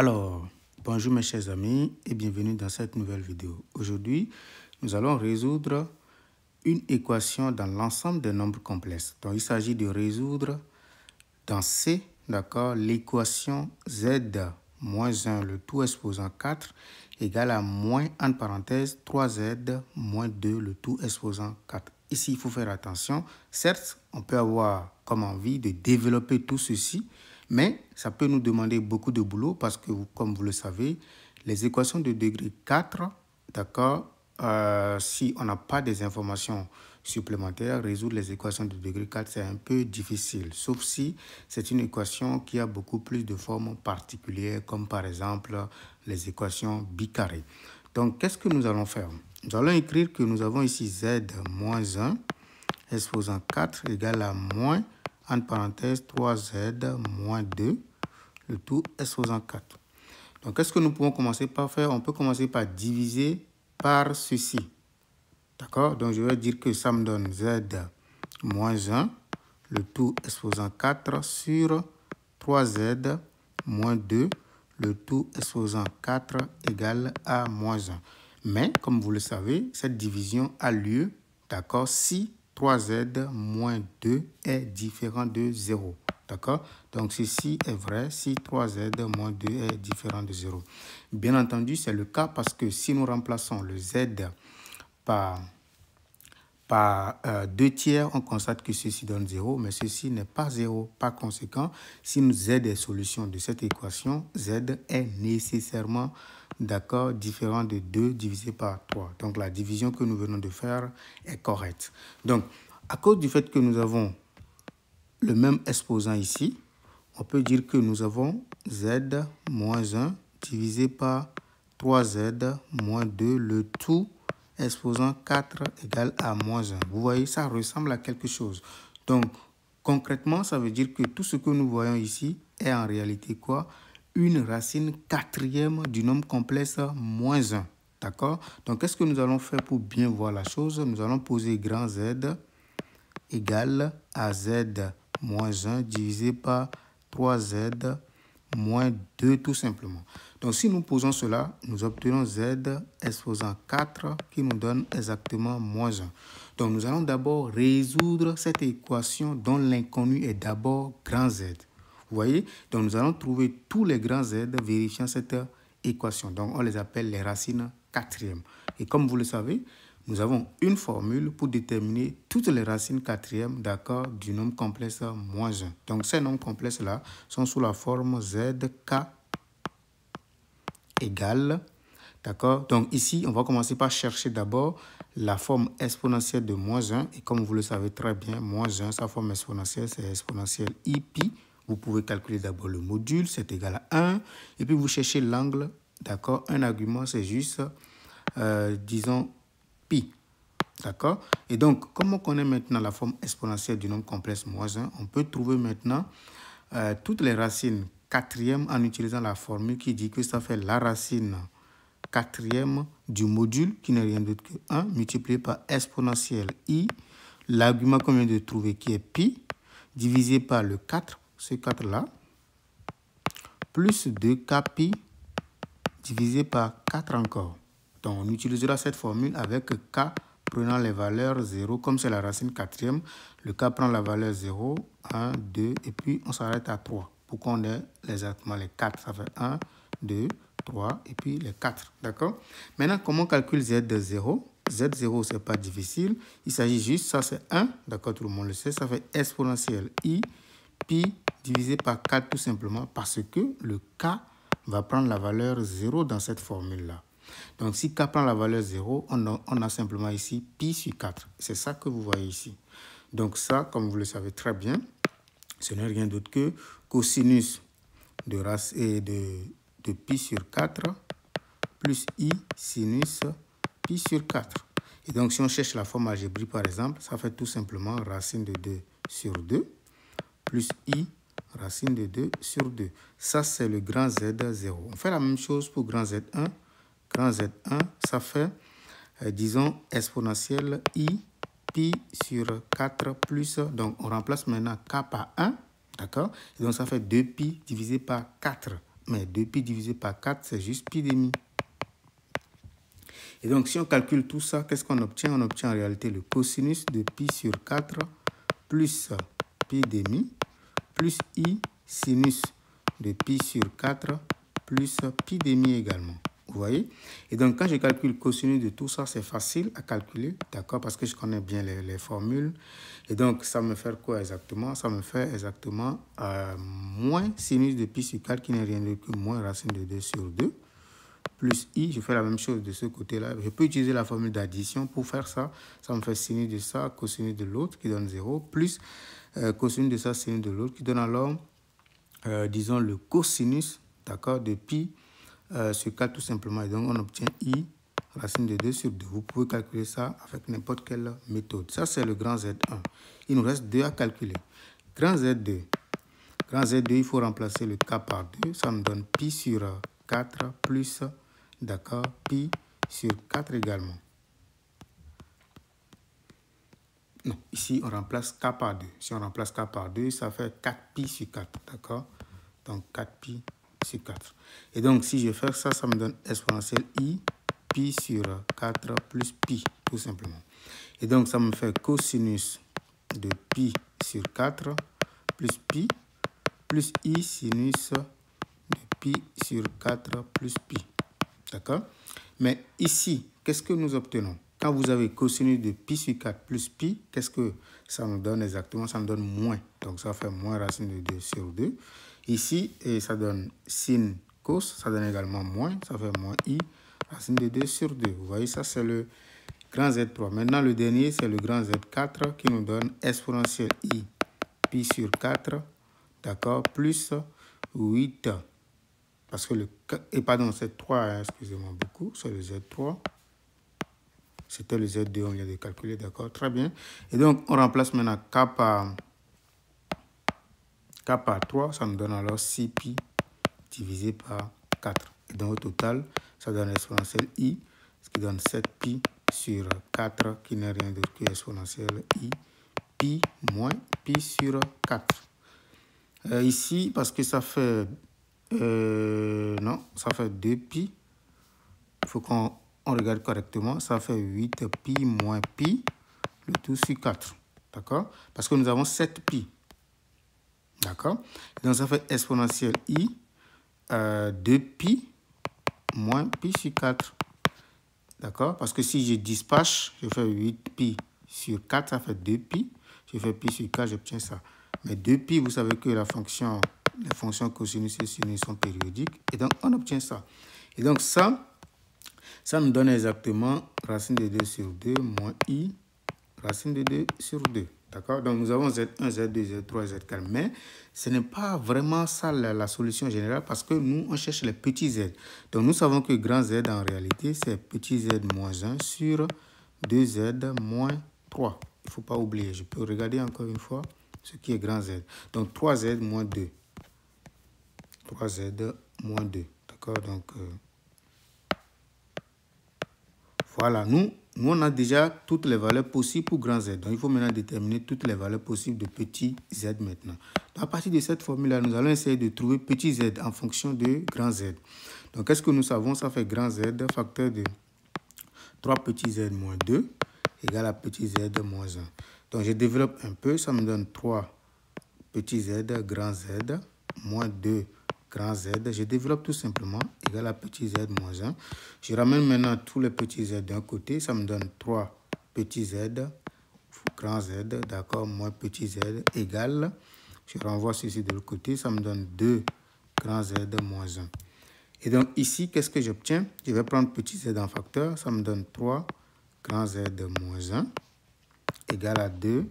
Alors, bonjour mes chers amis et bienvenue dans cette nouvelle vidéo. Aujourd'hui, nous allons résoudre une équation dans l'ensemble des nombres complexes. Donc, il s'agit de résoudre dans C, d'accord, l'équation Z-1, le tout exposant 4, égale à moins, entre parenthèses, 3Z moins 2, le tout exposant 4. Ici, il faut faire attention. Certes, on peut avoir comme envie de développer tout ceci, mais ça peut nous demander beaucoup de boulot parce que, comme vous le savez, les équations de degré 4, d'accord, si on n'a pas des informations supplémentaires, résoudre les équations de degré 4, c'est un peu difficile, sauf si c'est une équation qui a beaucoup plus de formes particulières, comme par exemple les équations bicarrées. Donc, qu'est-ce que nous allons faire? Nous allons écrire que nous avons ici Z moins 1 exposant 4 égale à moins, entre parenthèses, 3Z moins 2, le tout exposant 4. Donc, qu'est-ce que nous pouvons commencer par faire? On peut commencer par diviser par ceci. D'accord? Donc, je vais dire que ça me donne Z moins 1, le tout exposant 4 sur 3Z moins 2, le tout exposant 4 égale à moins 1. Mais, comme vous le savez, cette division a lieu, d'accord, si 3Z moins 2 est différent de 0. D'accord? Donc, ceci est vrai si 3Z moins 2 est différent de 0. Bien entendu, c'est le cas parce que si nous remplaçons le Z par 2 tiers, on constate que ceci donne 0, mais ceci n'est pas 0. Par conséquent, si nous Z est solution de cette équation, Z est nécessairement, d'accord, différent de 2 divisé par 3. Donc, la division que nous venons de faire est correcte. Donc, à cause du fait que nous avons le même exposant ici, on peut dire que nous avons Z moins 1 divisé par 3Z moins 2, le tout exposant 4 égale à moins 1. Vous voyez, ça ressemble à quelque chose. Donc, concrètement, ça veut dire que tout ce que nous voyons ici est en réalité quoi? Une racine quatrième du nombre complexe moins 1. D'accord? Donc, qu'est-ce que nous allons faire pour bien voir la chose? Nous allons poser grand Z égale à Z moins 1 divisé par 3Z moins 2 tout simplement. Donc, si nous posons cela, nous obtenons Z exposant 4 qui nous donne exactement moins 1. Donc, nous allons d'abord résoudre cette équation dont l'inconnu est d'abord grand Z. Vous voyez? Donc, nous allons trouver tous les grands Z vérifiant cette équation. Donc, on les appelle les racines quatrièmes. Et comme vous le savez, nous avons une formule pour déterminer toutes les racines quatrièmes, d'accord, du nombre complexe moins 1. Donc, ces nombres complexes-là sont sous la forme ZK égale, d'accord. Donc, ici, on va commencer par chercher d'abord la forme exponentielle de moins 1. Et comme vous le savez très bien, moins 1, sa forme exponentielle, c'est exponentielle i pi. Vous pouvez calculer d'abord le module, c'est égal à 1. Et puis, vous cherchez l'angle, d'accord. Un argument, c'est juste, disons, pi. D'accord? Et donc, comme on connaît maintenant la forme exponentielle du nombre complexe moins 1, on peut trouver maintenant toutes les racines quatrièmes en utilisant la formule qui dit que ça fait la racine quatrième du module, qui n'est rien d'autre que 1, multiplié par exponentielle i, l'argument qu'on vient de trouver qui est pi, divisé par le 4, ce 4-là, plus 2k pi, divisé par 4 encore. Donc, on utilisera cette formule avec k prenant les valeurs 0, comme c'est la racine quatrième, le k prend la valeur 0, 1, 2, et puis on s'arrête à 3. Pour qu'on ait exactement les 4, ça fait 1, 2, 3, et puis les 4. D'accord? Maintenant, comment on calcule Z de 0? Z0, ce n'est pas difficile. Il s'agit juste, ça c'est 1, d'accord, tout le monde le sait, ça fait exponentielle i, pi, divisé par 4 tout simplement, parce que le k va prendre la valeur 0 dans cette formule-là. Donc, si k prend la valeur 0, on a simplement ici pi sur 4. C'est ça que vous voyez ici. Donc, ça, comme vous le savez très bien, ce n'est rien d'autre que cosinus de pi sur 4 plus i sinus pi sur 4. Et donc, si on cherche la forme algébrique, par exemple, ça fait tout simplement racine de 2 sur 2 plus i racine de 2 sur 2. Ça, c'est le grand Z0. On fait la même chose pour grand Z1. Grand Z1, ça fait, disons, exponentielle i pi sur 4 plus, donc on remplace maintenant k par 1, d'accord? Et donc ça fait 2 pi divisé par 4. mais 2pi divisé par 4, c'est juste pi demi. Et donc, si on calcule tout ça, qu'est-ce qu'on obtient? On obtient en réalité le cosinus de pi sur 4 plus pi demi plus i sinus de pi sur 4 plus pi demi également. Vous voyez? Et donc, quand je calcule cosinus de tout ça, c'est facile à calculer, d'accord? Parce que je connais bien les formules. Et donc, ça me fait quoi exactement? Ça me fait exactement moins sinus de pi sur 4 qui n'est rien d'autre que moins racine de 2 sur 2. Plus i, je fais la même chose de ce côté-là. Je peux utiliser la formule d'addition pour faire ça. Ça me fait sinus de ça, cosinus de l'autre qui donne 0, plus cosinus de ça, sinus de l'autre qui donne alors, disons, le cosinus, d'accord, de pi sur 4 tout simplement. Et donc, on obtient i racine de 2 sur 2. Vous pouvez calculer ça avec n'importe quelle méthode. Ça, c'est le grand Z1. Il nous reste 2 à calculer. Grand Z2. Grand Z2, il faut remplacer le k par 2. Ça me donne pi sur 4 plus, d'accord, pi sur 4 également. Non, ici, on remplace k par 2. Si on remplace k par 2, ça fait 4pi sur 4, d'accord? Donc, 4pi sur 4. Et donc, si je fais ça, ça me donne exponentielle i, pi sur 4 plus pi, tout simplement. Et donc, ça me fait cosinus de pi sur 4 plus pi, plus i sinus de pi sur 4 plus pi. D'accord? Mais ici, qu'est-ce que nous obtenons? Quand vous avez cosinus de pi sur 4 plus pi, qu'est-ce que ça nous donne exactement? Ça nous donne moins. Donc, ça fait moins racine de 2 sur 2. Ici, et ça donne sin cos, ça donne également moins. Ça fait moins i racine de 2 sur 2. Vous voyez, ça, c'est le grand Z3. Maintenant, le dernier, c'est le grand Z4 qui nous donne exponentielle i pi sur 4, d'accord, plus 8. Parce que et pardon, c'est 3, excusez-moi beaucoup, c'est le Z3. C'était le Z2, on vient de calculer, d'accord, très bien. Et donc, on remplace maintenant k par 3, ça nous donne alors 6pi divisé par 4. Et donc, au total, ça donne exponentielle i, ce qui donne 7pi sur 4, qui n'est rien d'autre que exponentielle i, pi moins pi sur 4. Ici, parce que ça fait... non, ça fait 2pi. Il faut qu'on regarde correctement. Ça fait 8pi moins pi, le tout sur 4. D'accord? Parce que nous avons 7pi. D'accord? Donc, ça fait exponentielle i, 2pi moins pi sur 4. D'accord? Parce que si je dispatche, je fais 8pi sur 4, ça fait 2pi. Je fais pi sur 4, j'obtiens ça. Mais 2pi, vous savez que les fonctions cosinus et sinus sont périodiques. Et donc, on obtient ça. Et donc, ça nous donne exactement racine de 2 sur 2 moins i racine de 2 sur 2. D'accord? Donc, nous avons Z1, Z2, Z3, Z4. Mais ce n'est pas vraiment ça la solution générale parce que nous, on cherche les petits Z. Donc, nous savons que grand Z, en réalité, c'est petit Z moins 1 sur 2Z moins 3. Il ne faut pas oublier. Je peux regarder encore une fois ce qui est grand Z. Donc, 3Z moins 2. 3Z moins 2. D'accord? Donc, voilà. Nous, on a déjà toutes les valeurs possibles pour grand Z. Donc, il faut maintenant déterminer toutes les valeurs possibles de petit Z maintenant. Donc, à partir de cette formule-là, nous allons essayer de trouver petit Z en fonction de grand Z. Donc, qu'est-ce que nous savons? Ça fait grand Z, facteur de 3 petits Z moins 2 égale à petit Z moins 1. Donc, je développe un peu. Ça me donne 3 petits Z, grand Z, moins 2 grand Z. Je développe tout simplement égal à petit Z moins 1. Je ramène maintenant tous les petits Z d'un côté. Ça me donne 3 petits Z, grand Z, d'accord, moins petit Z égale. Je renvoie ceci de l'autre côté. Ça me donne 2 grand Z moins 1. Et donc ici, qu'est-ce que j'obtiens? Je vais prendre petit Z en facteur. Ça me donne 3 grand Z moins 1 égale à 2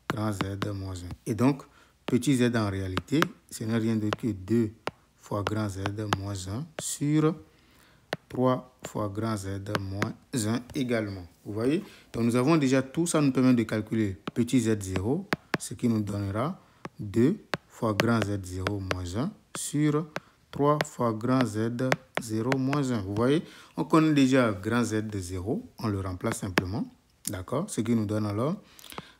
grand Z moins 1. Et donc, petit z en réalité, ce n'est rien d'autre que 2 fois grand Z moins 1 sur 3 fois grand Z moins 1 également. Vous voyez? Donc, nous avons déjà tout ça nous permet de calculer petit z0, ce qui nous donnera 2 fois grand Z0 moins 1 sur 3 fois grand Z0 moins 1. Vous voyez? On connaît déjà grand Z de 0. On le remplace simplement. D'accord? Ce qui nous donne alors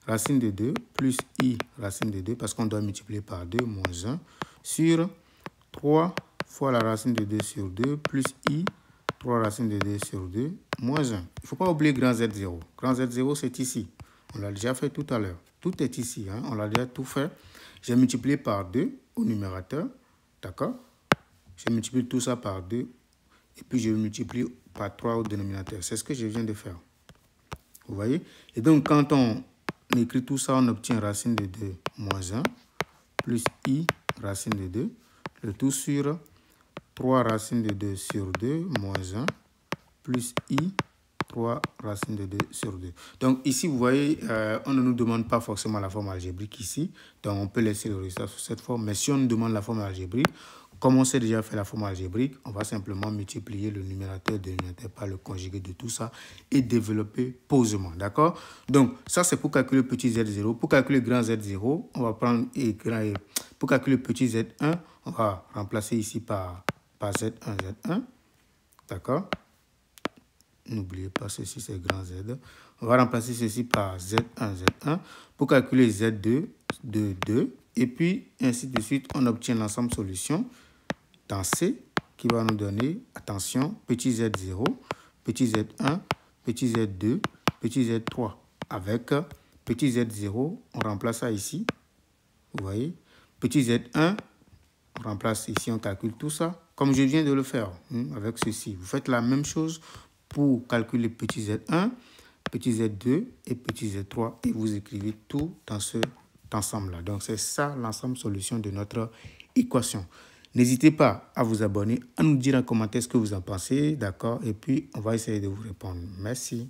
racine de 2 plus i racine de 2 parce qu'on doit multiplier par 2 moins 1 sur 3 fois la racine de 2 sur 2 plus I, 3 racine de 2 sur 2, moins 1. Il ne faut pas oublier grand Z0. Grand Z0, c'est ici. On l'a déjà fait tout à l'heure. Tout est ici. Hein? On l'a déjà tout fait. J'ai multiplié par 2 au numérateur. D'accord? Je multiplie tout ça par 2. Et puis, je multiplie par 3 au dénominateur. C'est ce que je viens de faire. Vous voyez? Et donc, quand on écrit tout ça, on obtient racine de 2 moins 1 plus I racine de 2. Le tout sur 3 racine de 2 sur 2 moins 1 plus I 3 racine de 2 sur 2. Donc ici, vous voyez, on ne nous demande pas forcément la forme algébrique ici. Donc on peut laisser le résultat sous cette forme. Mais si on nous demande la forme algébrique, comme on sait déjà faire la forme algébrique, on va simplement multiplier le numérateur et le dénominateur par le conjugué de tout ça et développer posément. D'accord? Donc ça, c'est pour calculer petit z0. Pour calculer grand z0, on va prendre pour calculer petit z1, on va remplacer ici par z1, z1. D'accord? N'oubliez pas, ceci c'est grand Z. On va remplacer ceci par Z1, Z1 pour calculer Z2, 2, 2. Et puis, ainsi de suite, on obtient l'ensemble solution dans C qui va nous donner, attention, petit Z0, petit Z1, petit Z2, petit Z3. Avec petit Z0, on remplace ça ici. Vous voyez? Petit Z1, on remplace ici, on calcule tout ça. Comme je viens de le faire avec ceci. Vous faites la même chose pour calculer petit z1, petit z2 et petit z3 et vous écrivez tout dans cet ensemble-là. Donc, c'est ça l'ensemble solution de notre équation. N'hésitez pas à vous abonner, à nous dire en commentaire ce que vous en pensez, d'accord? Et puis, on va essayer de vous répondre. Merci.